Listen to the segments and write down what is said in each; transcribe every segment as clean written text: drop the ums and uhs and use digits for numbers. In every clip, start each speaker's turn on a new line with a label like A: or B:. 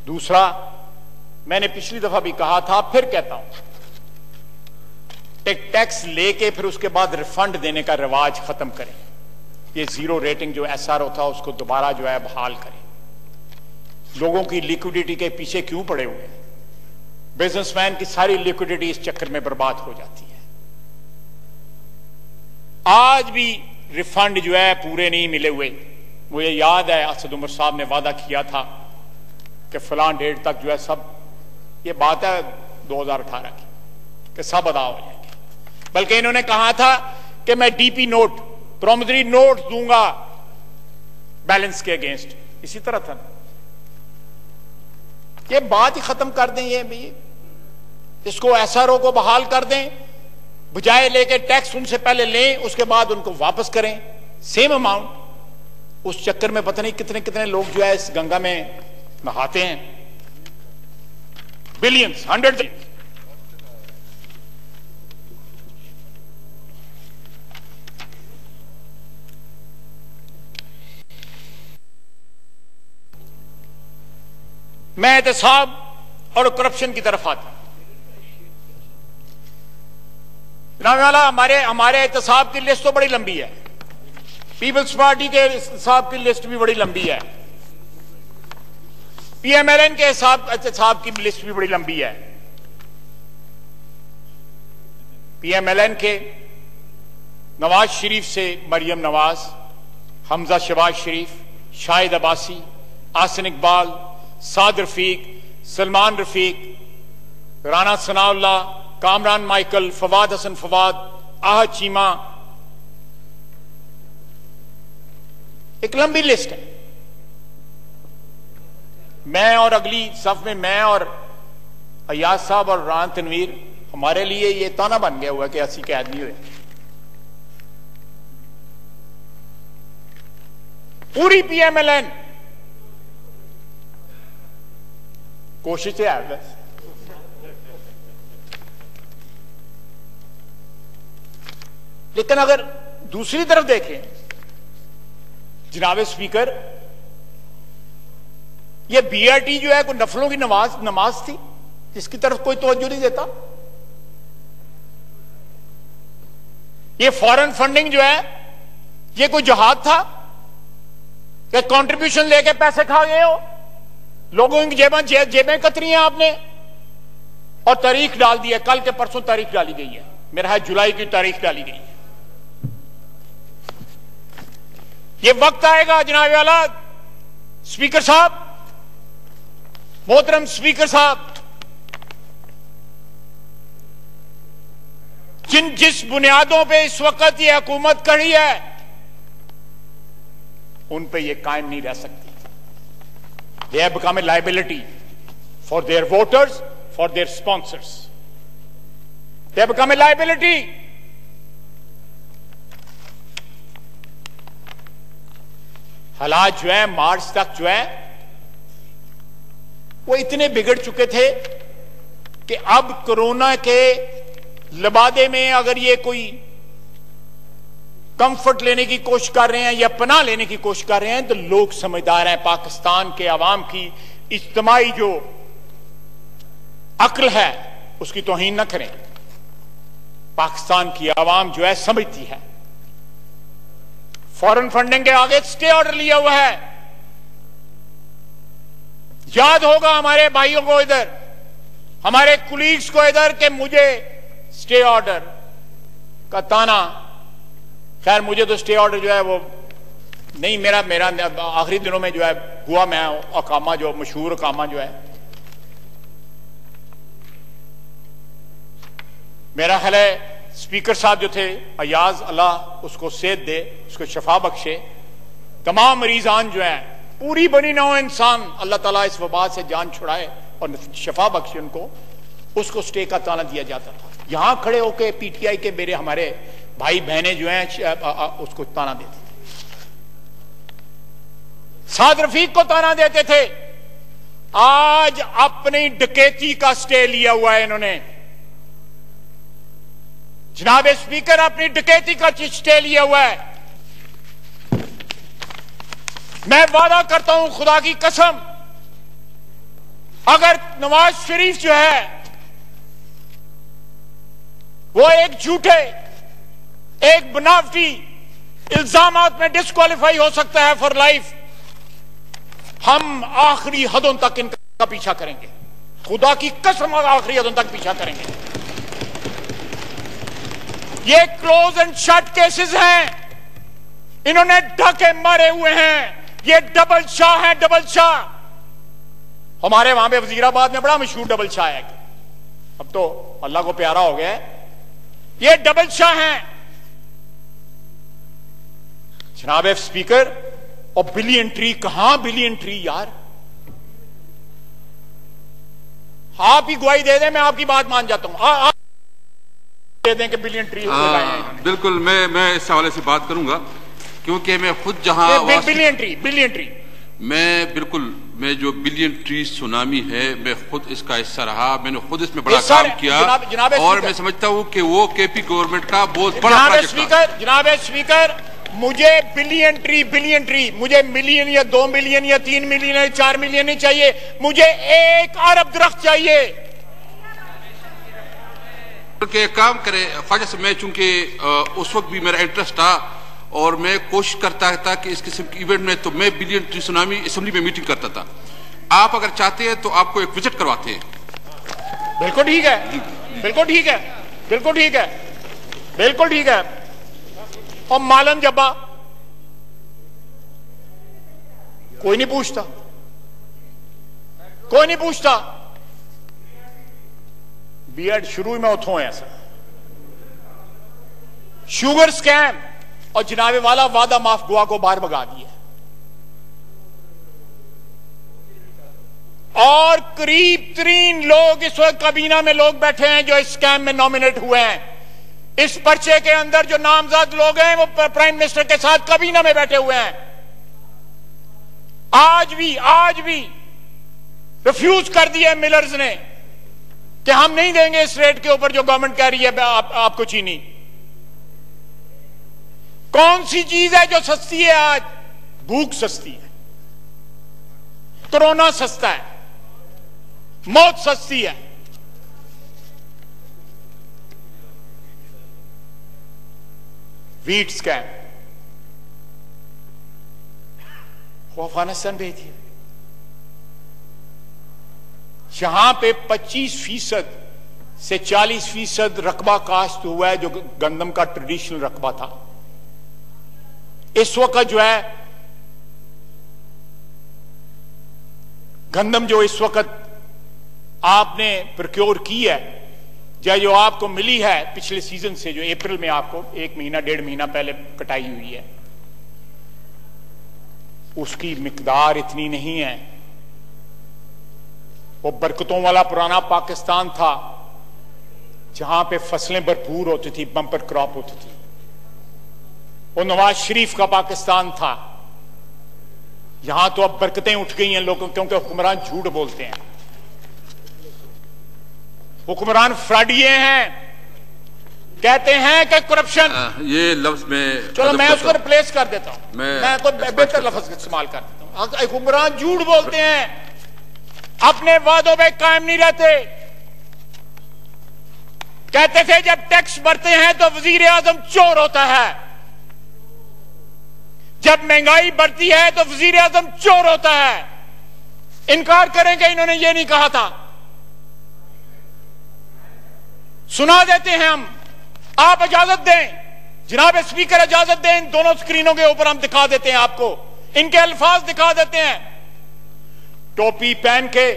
A: दूसरा, मैंने पिछली दफा भी कहा था, फिर कहता हूं, टैक्स लेके फिर उसके बाद रिफंड देने का रिवाज खत्म करें। ये जीरो रेटिंग जो एसआरओ था उसको दोबारा जो है बहाल करें। लोगों की लिक्विडिटी के पीछे क्यों पड़े हुए हैं? बिजनेसमैन की सारी लिक्विडिटी इस चक्कर में बर्बाद हो जाती है। आज भी रिफंड जो है पूरे नहीं मिले हुए। मुझे याद है असद उमर साहब ने वादा किया था कि फलां डेट तक जो है सब, ये बात है 2018 की, कि सब अदा हो जाएंगे। बल्कि इन्होंने कहा था कि मैं डीपी नोट, प्रॉमिसरी नोट दूंगा बैलेंस के अगेंस्ट। इसी तरह था, ये बात ही खत्म कर दें। ये भी इसको एसआरओ को बहाल कर दें, बजाय लेके टैक्स उनसे पहले लें, उसके बाद उनको वापस करें सेम अमाउंट। उस चक्कर में पता नहीं कितने कितने लोग जो है इस गंगा में नहाते हैं। बिलियंस, 100 मैं एहतसाब और करप्शन की तरफ आता हूं। जनाब वाला, हमारे एहतसाब की लिस्ट तो बड़ी लंबी है, पीपल्स पार्टी के एहतसाब की लिस्ट भी बड़ी लंबी है, पीएमएलएन के एहतसाब की लिस्ट भी बड़ी लंबी है। पीएमएलएन के नवाज शरीफ से मरियम नवाज, हमजा शहबाज शरीफ, शाहिद अब्बासी, आसिन इकबाल, साद रफीक, सलमान रफीक, राना सनाउल्लाह, कामरान माइकल, फवाद हसन फवाद, आहद चीमा, एक लंबी लिस्ट है। मैं और अगली सफ में मैं और अयाज साहब और रान तनवीर, हमारे लिए ये ताना बन गया हुआ है कि अस्सी के आदमी हुए। पूरी पीएमएलएन कोशिश है बस। लेकिन अगर दूसरी तरफ देखें जनाब स्पीकर, ये बीआरटी जो है कोई नफलों की नमाज थी जिसकी तरफ कोई तवज्जो नहीं देता। ये फॉरेन फंडिंग जो है ये कोई जहाद था कि कंट्रीब्यूशन लेके पैसे खा गए हो, लोगों की जेबें कतरी हैं आपने, और तारीख डाल दी है। कल के परसों तारीख डाली गई है, मेरा है जुलाई की तारीख डाली गई है। ये वक्त आएगा जनाब वाला स्पीकर साहब, मोहतरम स्पीकर साहब, जिस बुनियादों पे इस वक्त ये हुकूमत खड़ी है उन पे ये कायम नहीं रह सकती। They have become a liability for their voters, for their sponsors. They have become a liability. हालात जो है मार्च तक जो है वो इतने बिगड़ चुके थे कि अब कोरोना के लबादे में अगर ये कोई कंफर्ट लेने की कोशिश कर रहे हैं या पनाह लेने की कोशिश कर रहे हैं तो लोग समझदार हैं। पाकिस्तान के अवाम की इज्तिमाई जो अक्ल है उसकी तौहीन न करें। पाकिस्तान की अवाम जो है समझती है। फॉरेन फंडिंग के आगे स्टे ऑर्डर लिया हुआ है। याद होगा हमारे भाइयों को इधर, हमारे कुलीग्स को इधर, कि मुझे स्टे ऑर्डर का ताना, खैर मुझे तो स्टे ऑर्डर जो है वो नहीं, मेरा आखिरी दिनों में जो है हुआ, मैं अकामा जो मशहूर अकामा जो है, मेरा ख्याल है स्पीकर साहब जो थे अयाज, अल्लाह उसको सेहत दे, उसको शफा बख्शे, तमाम मरीजान जो है, पूरी बनी नौ इंसान अल्लाह ताला इस वबा से जान छुड़ाए और शफा बख्शे उनको, उसको स्टे का ताना दिया जाता था। यहां खड़े होकर पीटीआई के मेरे हमारे भाई बहनें जो हैं उसको ताना देते थे, साद रफीक को ताना देते थे। आज अपनी डकैती का स्टे लिया हुआ है इन्होंने। जनाब स्पीकर, अपनी डकैती का स्टे लिया हुआ है। मैं वादा करता हूं खुदा की कसम, अगर नवाज शरीफ जो है वो एक झूठे, एक बनावटी इल्जामात में डिस्क्वालीफाई हो सकता है फॉर लाइफ, हम आखिरी हदों तक इनका पीछा करेंगे, खुदा की कसम आखिरी हदों तक पीछा करेंगे। ये क्लोज एंड शट केसेस हैं, इन्होंने ढके मारे हुए हैं, ये डबल शाह है, डबल शाह। हमारे वहां पे वजीराबाद में बड़ा मशहूर डबल शाह है, अब तो अल्लाह को प्यारा हो गया है, ये डबल शाह हैं जनाब स्पीकर। और बिलियन ट्री, कहां बिलियन ट्री यार, आप ही गवाही दे दें, मैं आपकी बात मान जाता हूं, आप दे दें कि बिलियन ट्री लगाए हैं।
B: बिल्कुल, मैं इस हवाले से बात करूंगा, क्योंकि मैं खुद जहां
A: बिलियन ट्री
B: मैं जो बिलियन ट्री सुनामी है, मैं खुद इसका हिस्सा रहा, मैंने खुद इसमें बड़ा काम किया, और मैं समझता हूं कि वो केपी गवर्नमेंट का बहुत बड़ा प्रोजेक्ट था।
A: जनाब स्पीकर, मुझे बिलियन ट्री, मुझे मिलियन या 2 मिलियन या 3 मिलियन या 4 मिलियन नहीं चाहिए, मुझे 1 अरब दरख्त चाहिए।
B: एक काम करे ख्वाजा से, मैं चूंकि उस वक्त भी मेरा इंटरेस्ट था और मैं कोशिश करता था कि इस किस्म के इवेंट में, तो मैं बिलियन ट्री सुनामी असेंबली में मीटिंग करता था। आप अगर चाहते हैं तो आपको एक विजिट करवाते हैं।
A: बिल्कुल ठीक है, बिल्कुल ठीक है, बिल्कुल ठीक है, बिल्कुल ठीक है। और मालन जब्बा कोई नहीं पूछता, कोई नहीं पूछता, बीएड शुरू में उठो है ऐसा, शुगर स्कैम और जनाबे वाला वादा माफ गुआ को बाहर भगा दिया, और करीब 3 लोग इस वक्त काबीना में लोग बैठे हैं जो इस स्कैम में नॉमिनेट हुए हैं। इस पर्चे के अंदर जो नामजद लोग हैं वो प्राइम मिनिस्टर के साथ काबीना में बैठे हुए हैं। आज भी रिफ्यूज कर दिया मिलर्स ने कि हम नहीं देंगे इस रेट के ऊपर जो गवर्नमेंट कह रही है आपको चीनी। कौन सी चीज है जो सस्ती है आज? भूख सस्ती है, कोरोना सस्ता है, मौत सस्ती है। वीट स्कैम अफगानिस्तान भेज दिया, जहां पे 25% से 40% रकबा काश्त हुआ है, जो गंदम का ट्रेडिशनल रकबा था। इस वक्त जो है गंदम जो इस वक्त आपने प्रोक्योर की है, या जो आपको मिली है पिछले सीजन से, जो अप्रैल में आपको 1 महीना 1.5 महीना पहले कटाई हुई है, उसकी मिकदार इतनी नहीं है। वो बरकतों वाला पुराना पाकिस्तान था जहां पे फसलें भरपूर होती थी, बम्पर क्रॉप होती थी। वो नवाज शरीफ का पाकिस्तान था। यहां तो अब बरकतें उठ गई हैं लोगों, क्योंकि हुक्मरान झूठ बोलते हैं, हुक्मरान फ्रॉडिये हैं, कहते हैं कि करप्शन,
B: ये लफ्ज में,
A: चलो मैं उसको रिप्लेस कर देता हूं, मैं कोई बेहतर लफ्ज इस्तेमाल कर देता हूं। हुक्मरान झूठ बोलते हैं, अपने वादों पे कायम नहीं रहते। कहते थे जब टैक्स भरते हैं तो वजीर आजम चोर होता है, जब महंगाई बढ़ती है तो वजीर आजम चोर होता है। इनकार करेंगे इन्होंने ये नहीं कहा था, सुना देते हैं हम। आप इजाजत दें जनाब स्पीकर, इजाजत दें, इन दोनों स्क्रीनों के ऊपर हम दिखा देते हैं आपको, इनके अल्फाज दिखा देते हैं। टोपी पहन के,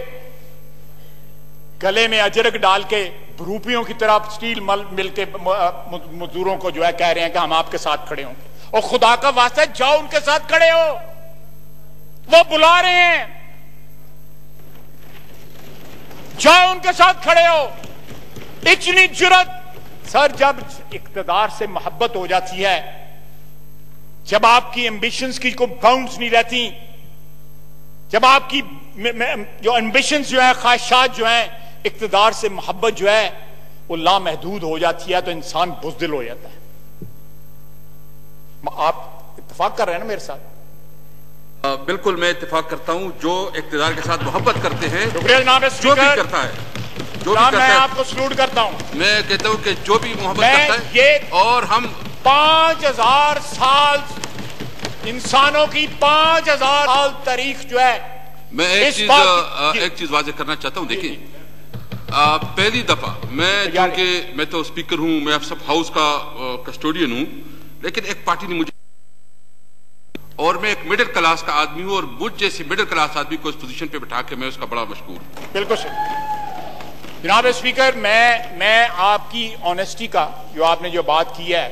A: गले में अजरक डाल के, भरूपियों की तरह स्टील मिल के मजदूरों को जो है कह रहे हैं कि हम आपके साथ खड़े होंगे। और खुदा का वास्ता जाओ उनके साथ खड़े हो, वो बुला रहे हैं, जाओ उनके साथ खड़े हो। इतनी जुर्रत सर, जब इक्तदार से मोहब्बत हो जाती है, जब आपकी एम्बिशंस की कोई बाउंड्स नहीं रहती, जब आपकी जो एम्बिशंस जो है, ख्वाहिशात जो है, इक्तदार से मोहब्बत जो है वो लामहदूद हो जाती है, तो इंसान बुज़दिल हो जाता है। आप इत्तेफाक कर रहे हैं ना मेरे साथ?
B: बिल्कुल मैं इत्तेफाक करता हूं। जो इक़्तिदार के साथ मोहब्बत करते हैं,
A: शुक्रिया जनाब
B: जो भी करता है, जो भी करता
A: मैं
B: है,
A: आपको सलूट करता हूं।
B: मैं कहता हूं कि जो भी मोहब्बत करता है, और हम
A: 5000 साल इंसानों की 5000 साल तारीख जो है,
B: मैं एक चीज वाज़ेह करना चाहता हूं। देखिए, पहली दफा मैं तो स्पीकर हूं, मैं सब हाउस का कस्टोडियन हूं, लेकिन एक पार्टी ने मुझे, और मैं एक मिडिल क्लास का आदमी हूं, और मुझ जैसे मिडिल क्लास आदमी को इस पोजीशन पे बिठा के मैं उसका बड़ा मशकूर हूं।
A: बिल्कुल सही जनाब स्पीकर, मैं आपकी ऑनेस्टी का, जो आपने जो बात की है,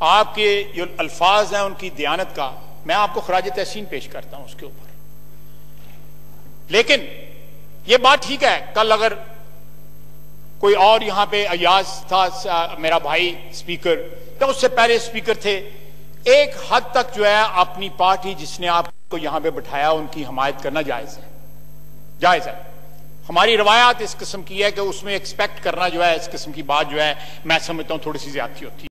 A: आपके जो अल्फाज हैं उनकी दयानत का, मैं आपको खराज तहसीन पेश करता हूं उसके ऊपर। लेकिन यह बात ठीक है, कल अगर कोई और यहां पे अयाज था, मेरा भाई स्पीकर, तो उससे पहले स्पीकर थे, एक हद तक जो है अपनी पार्टी जिसने आपको यहां पे बिठाया उनकी हमायत करना जायज है, जायज है। हमारी रवायात इस किस्म की है कि उसमें एक्सपेक्ट करना जो है, इस किस्म की बात जो है, मैं समझता हूं थोड़ी सी ज्यादती होती है।